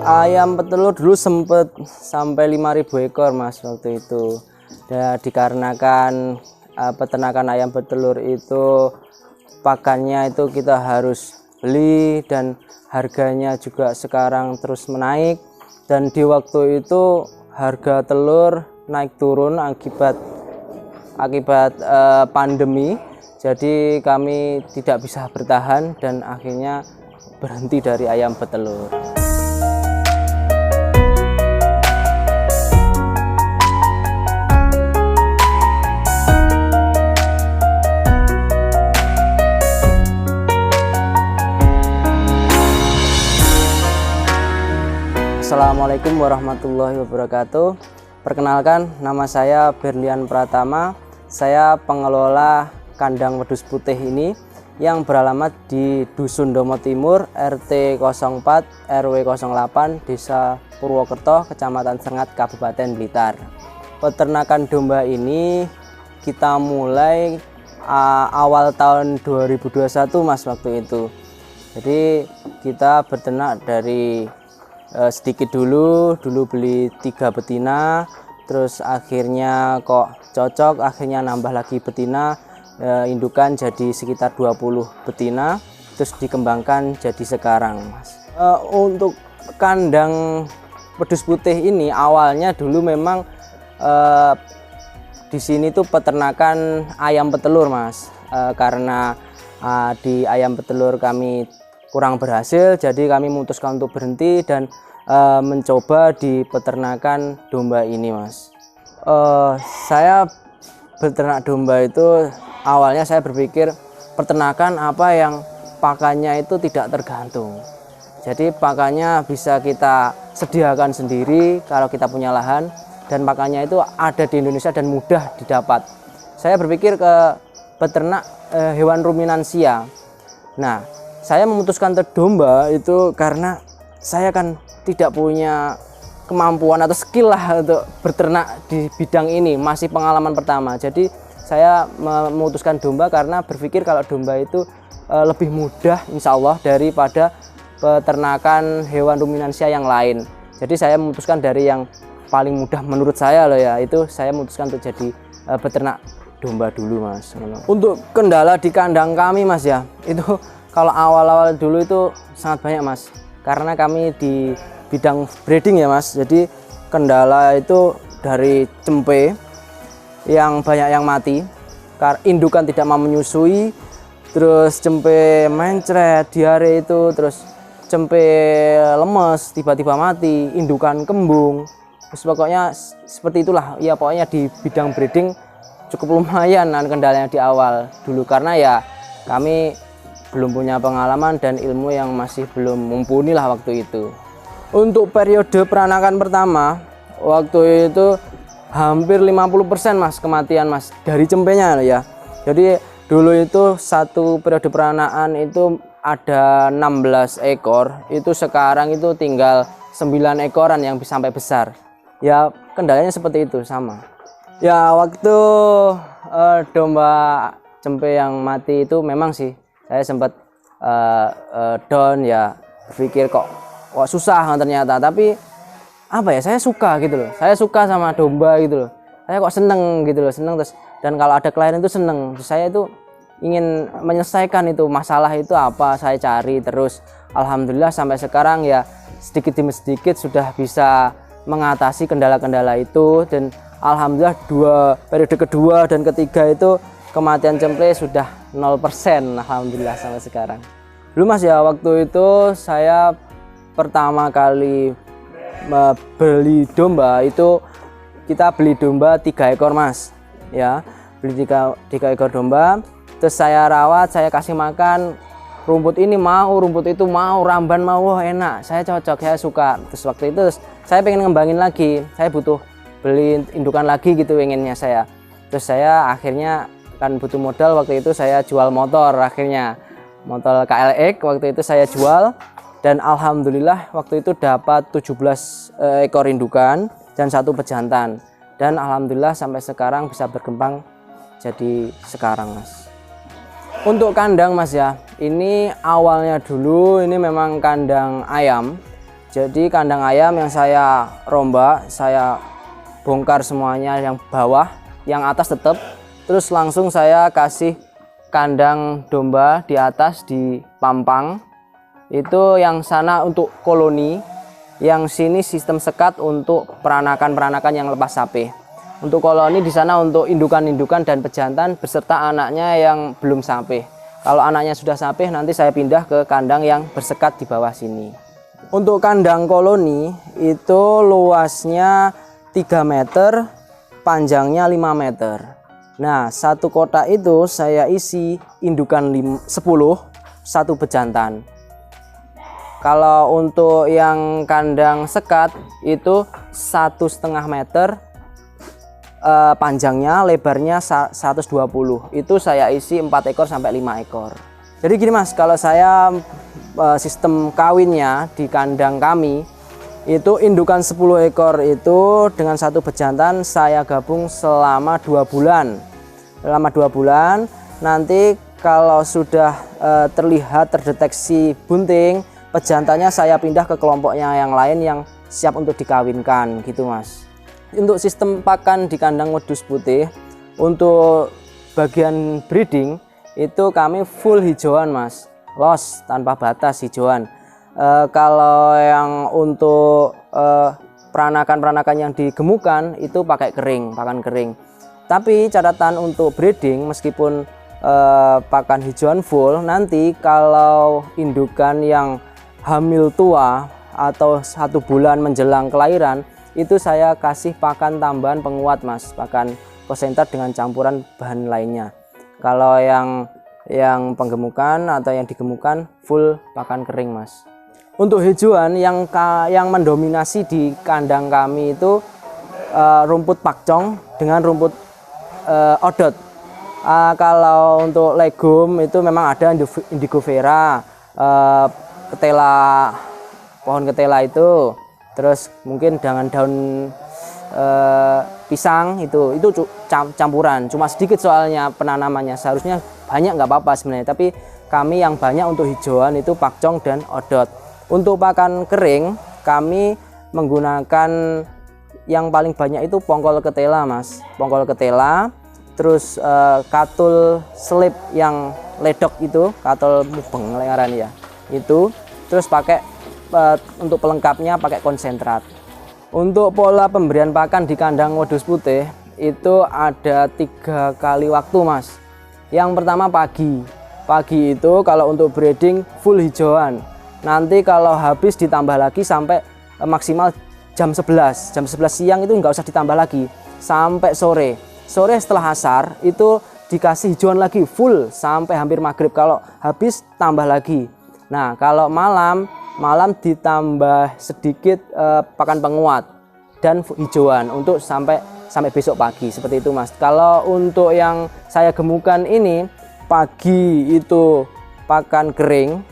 ayam petelur dulu sempet sampai 5.000 ekor mas waktu itu. Dan dikarenakan peternakan ayam petelur itu pakannya itu kita harus beli dan harganya juga sekarang terus menaik, dan di waktu itu harga telur naik turun akibat pandemi. Jadi kami tidak bisa bertahan dan akhirnya berhenti dari ayam petelur. Assalamualaikum warahmatullahi wabarakatuh. Perkenalkan, nama saya Berlian Pratama. Saya pengelola kandang wedhus putih ini yang beralamat di Dusun Domo Timur, RT 04 RW 08, Desa Purwokerto, Kecamatan Sengat, Kabupaten Blitar. Peternakan domba ini kita mulai awal tahun 2021 mas waktu itu. Jadi kita beternak dari sedikit dulu beli 3 betina, terus akhirnya kok cocok, akhirnya nambah lagi betina, indukan jadi sekitar 20 betina, terus dikembangkan jadi sekarang mas. Untuk kandang wedhus putih ini awalnya dulu memang di sini tuh peternakan ayam petelur mas, karena di ayam petelur kami kurang berhasil, jadi kami memutuskan untuk berhenti dan mencoba di peternakan domba ini mas. Saya beternak domba itu awalnya saya berpikir peternakan apa yang pakannya itu tidak tergantung, jadi pakannya bisa kita sediakan sendiri kalau kita punya lahan, dan pakannya itu ada di Indonesia dan mudah didapat. Saya berpikir ke peternak hewan ruminansia. Nah, saya memutuskan untuk domba itu karena saya kan tidak punya kemampuan atau skill lah untuk beternak di bidang ini, masih pengalaman pertama. Jadi saya memutuskan domba karena berpikir kalau domba itu lebih mudah insya Allah daripada peternakan hewan ruminansia yang lain. Jadi saya memutuskan dari yang paling mudah menurut saya loh ya, itu saya memutuskan untuk jadi peternak domba dulu mas. Untuk kendala di kandang kami mas ya, itu kalau awal-awal dulu itu sangat banyak mas, karena kami di bidang breeding ya mas. Jadi kendala itu dari cempe yang banyak yang mati, indukan tidak mau menyusui, terus cempe mencret, diare itu, terus cempe lemes tiba-tiba mati, indukan kembung. Terus pokoknya seperti itulah ya, pokoknya di bidang breeding cukup lumayan kendalanya di awal dulu, karena ya kami belum punya pengalaman dan ilmu yang masih belum mumpuni lah waktu itu. Untuk periode peranakan pertama waktu itu hampir 50% mas kematian mas dari cempenya ya. Jadi dulu itu satu periode peranaan itu ada 16 ekor, itu sekarang itu tinggal 9 ekoran yang sampai besar. Ya kendalanya seperti itu sama. Ya waktu domba cempe yang mati itu memang sih saya sempat down ya, berpikir kok susah ternyata, tapi apa ya, saya suka gitu loh, saya suka sama domba gitu loh, saya kok seneng gitu loh, seneng terus, dan kalau ada klien itu seneng, terus saya itu ingin menyelesaikan itu masalah itu apa, saya cari terus. Alhamdulillah sampai sekarang ya sedikit demi sedikit sudah bisa mengatasi kendala-kendala itu, dan alhamdulillah periode kedua dan ketiga itu kematian cempe sudah 0%, alhamdulillah sampai sekarang. Dulu mas ya, waktu itu saya pertama kali beli domba itu kita beli domba 3 ekor mas ya, beli 3 ekor domba, terus saya rawat, saya kasih makan, rumput ini mau, rumput itu mau, ramban mau, wah enak, saya cocok, saya suka. Terus waktu itu saya pengen ngembangin lagi, saya butuh beli indukan lagi gitu inginnya saya. Terus saya akhirnya kan butuh modal, waktu itu saya jual motor, akhirnya motor KLX waktu itu saya jual, dan alhamdulillah waktu itu dapat 17 ekor indukan dan 1 pejantan, dan alhamdulillah sampai sekarang bisa berkembang jadi sekarang mas. Untuk kandang mas ya, ini awalnya dulu ini memang kandang ayam, Jadi kandang ayam yang saya rombak, saya bongkar semuanya yang bawah, yang atas tetap. Terus langsung saya kasih kandang domba di atas di pampang. Itu yang sana untuk koloni, yang sini sistem sekat untuk peranakan-peranakan yang lepas sapi. Untuk koloni di sana untuk indukan-indukan dan pejantan beserta anaknya yang belum sapi. Kalau anaknya sudah sapi, nanti saya pindah ke kandang yang bersekat di bawah sini. Untuk kandang koloni itu luasnya 3 meter, panjangnya 5 meter. Nah, satu kotak itu saya isi indukan 10, satu bejantan. Kalau untuk yang kandang sekat itu 1,5 meter, panjangnya, lebarnya 120. Itu saya isi 4 ekor sampai 5 ekor. Jadi gini Mas, kalau saya sistem kawinnya di kandang kami itu indukan 10 ekor itu dengan satu bejantan saya gabung selama 2 bulan. Selama 2 bulan nanti kalau sudah terdeteksi bunting, pejantannya saya pindah ke kelompoknya yang lain yang siap untuk dikawinkan gitu Mas. Untuk sistem pakan di kandang wedus putih untuk bagian breeding itu kami full hijauan Mas. Los tanpa batas hijauan. Kalau yang untuk peranakan-peranakan yang digemukan itu pakai kering, pakan kering. Tapi catatan untuk breeding meskipun pakan hijauan full, nanti kalau indukan yang hamil tua atau 1 bulan menjelang kelahiran itu saya kasih pakan tambahan penguat Mas, pakan konsentrat dengan campuran bahan lainnya. Kalau yang penggemukan atau yang digemukan full pakan kering Mas. Untuk hijauan yang mendominasi di kandang kami itu rumput pakcong dengan rumput odot. Kalau untuk legum itu memang ada indigo vera, ketela, pohon ketela itu, terus mungkin dengan daun pisang itu campuran, cuma sedikit soalnya penanamannya, seharusnya banyak nggak apa-apa sebenarnya, tapi kami yang banyak untuk hijauan itu pakcong dan odot. Untuk pakan kering kami menggunakan yang paling banyak itu pongkol ketela Mas, pongkol ketela, terus katul selip yang ledok itu, katul mubeng lengaran ya itu, terus pakai untuk pelengkapnya pakai konsentrat. Untuk pola pemberian pakan di kandang wedus putih itu ada 3 kali waktu Mas. Yang pertama pagi itu kalau untuk breeding full hijauan, nanti kalau habis ditambah lagi sampai maksimal jam 11 siang itu nggak usah ditambah lagi sampai sore setelah asar itu dikasih hijauan lagi full sampai hampir maghrib, kalau habis tambah lagi. Nah kalau malam ditambah sedikit pakan penguat dan hijauan untuk sampai besok pagi, seperti itu Mas. Kalau untuk yang saya gemukan ini, pagi itu pakan kering,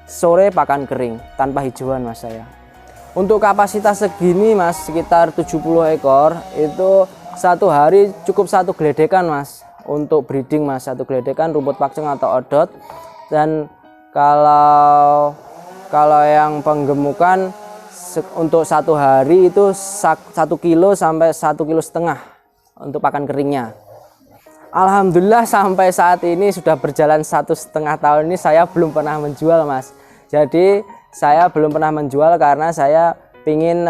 sore pakan kering tanpa hijauan Mas saya. Untuk kapasitas segini Mas, sekitar 70 ekor itu satu hari cukup 1 geledekan Mas untuk breeding Mas, 1 geledekan rumput pakcong atau odot. Dan kalau yang penggemukan untuk 1 hari itu 1 kilo sampai 1,5 kilo untuk pakan keringnya. Alhamdulillah sampai saat ini sudah berjalan 1,5 tahun ini saya belum pernah menjual Mas. Jadi saya belum pernah menjual karena saya ingin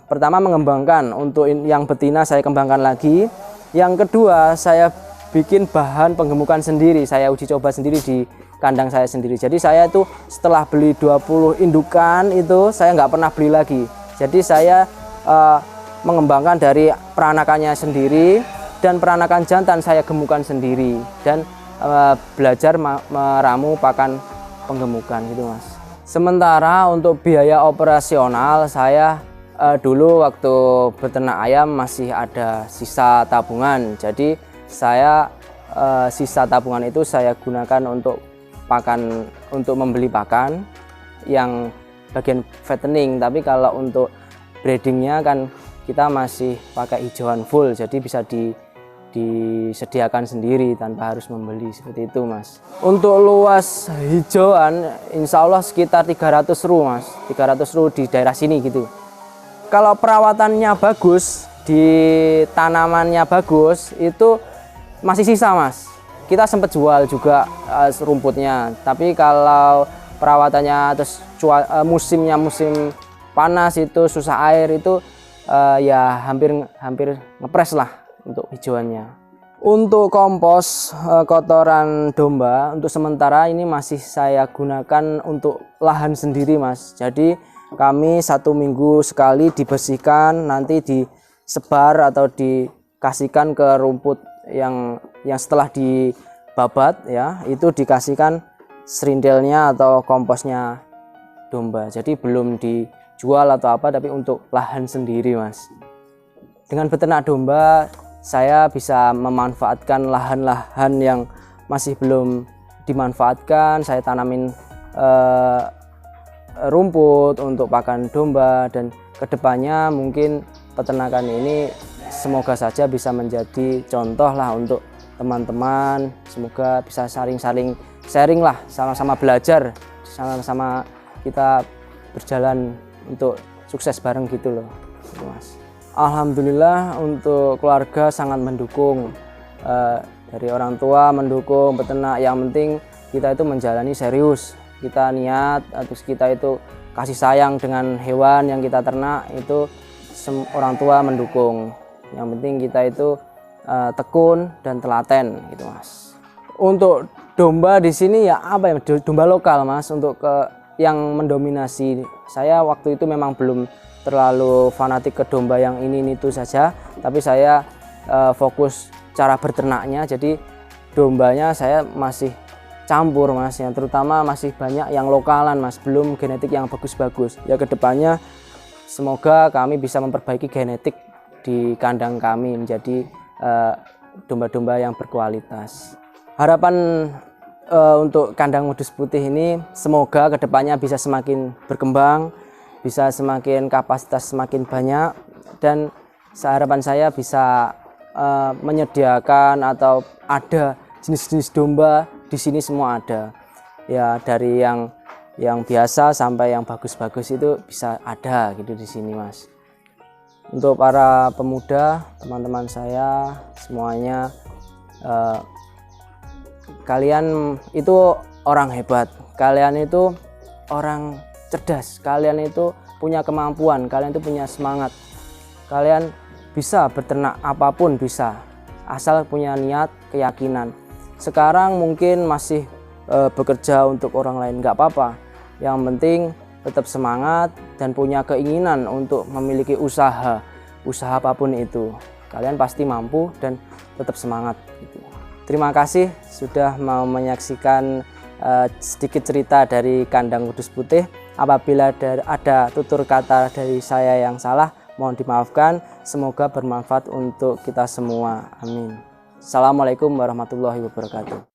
pertama mengembangkan, untuk yang betina saya kembangkan lagi. Yang kedua saya bikin bahan penggemukan sendiri, saya uji coba sendiri di kandang saya sendiri. Jadi saya itu setelah beli 20 indukan itu saya nggak pernah beli lagi. Jadi saya mengembangkan dari peranakannya sendiri, dan peranakan jantan saya gemukan sendiri, dan belajar meramu pakan penggemukan gitu Mas. Sementara untuk biaya operasional saya dulu waktu beternak ayam masih ada sisa tabungan. Jadi saya sisa tabungan itu saya gunakan untuk pakan, untuk membeli pakan yang bagian fattening. Tapi kalau untuk breedingnya kan kita masih pakai hijauan full, jadi bisa disediakan sendiri tanpa harus membeli, seperti itu Mas. Untuk luas hijauan insya Allah sekitar 300 ru Mas, 300 ru di daerah sini gitu. Kalau perawatannya bagus, di tanamannya bagus, itu masih sisa Mas. Kita sempat jual juga rumputnya, tapi kalau perawatannya terus musimnya musim panas itu susah air itu ya hampir ngepres lah untuk hijauannya. Untuk kompos kotoran domba untuk sementara ini masih saya gunakan untuk lahan sendiri Mas. Jadi kami 1 minggu sekali dibersihkan, nanti disebar atau dikasihkan ke rumput yang setelah dibabat ya, itu dikasihkan serindelnya atau komposnya domba. Jadi belum dijual atau apa, tapi untuk lahan sendiri Mas. Dengan beternak domba saya bisa memanfaatkan lahan-lahan yang masih belum dimanfaatkan. Saya tanamin rumput untuk pakan domba, dan kedepannya mungkin peternakan ini semoga saja bisa menjadi contoh lah untuk teman-teman. Semoga bisa saling-saling sharing lah, sama-sama belajar, sama-sama kita berjalan untuk sukses bareng gitu loh Mas. Alhamdulillah untuk keluarga sangat mendukung, dari orang tua mendukung peternak. Yang penting kita itu menjalani serius, kita niat, terus kita itu kasih sayang dengan hewan yang kita ternak, itu orang tua mendukung. Yang penting kita itu tekun dan telaten gitu Mas. Untuk domba di sini ya apa ya, domba lokal Mas. Untuk yang mendominasi, saya waktu itu memang belum terlalu fanatik ke domba yang ini itu saja, tapi saya fokus cara berternaknya. Jadi dombanya saya masih campur Mas, yang terutama masih banyak yang lokalan Mas, belum genetik yang bagus-bagus. Ya kedepannya semoga kami bisa memperbaiki genetik di kandang kami menjadi domba-domba yang berkualitas. Harapan untuk kandang Modus Putih ini semoga kedepannya bisa semakin berkembang, bisa semakin kapasitas semakin banyak, dan harapan saya bisa menyediakan atau ada jenis-jenis domba di sini semua ada. Ya dari yang biasa sampai yang bagus-bagus itu bisa ada gitu di sini Mas. Untuk para pemuda, teman-teman saya semuanya, kalian itu orang hebat, kalian itu orang cerdas, kalian itu punya kemampuan, kalian itu punya semangat, kalian bisa beternak apapun bisa, asal punya niat, keyakinan. Sekarang mungkin masih bekerja untuk orang lain, nggak apa-apa, yang penting tetap semangat dan punya keinginan untuk memiliki usaha apapun itu, kalian pasti mampu dan tetap semangat gitu. Terima kasih sudah mau menyaksikan sedikit cerita dari kandang Modus Putih. Apabila ada tutur kata dari saya yang salah, mohon dimaafkan. Semoga bermanfaat untuk kita semua. Amin. Assalamualaikum warahmatullahi wabarakatuh.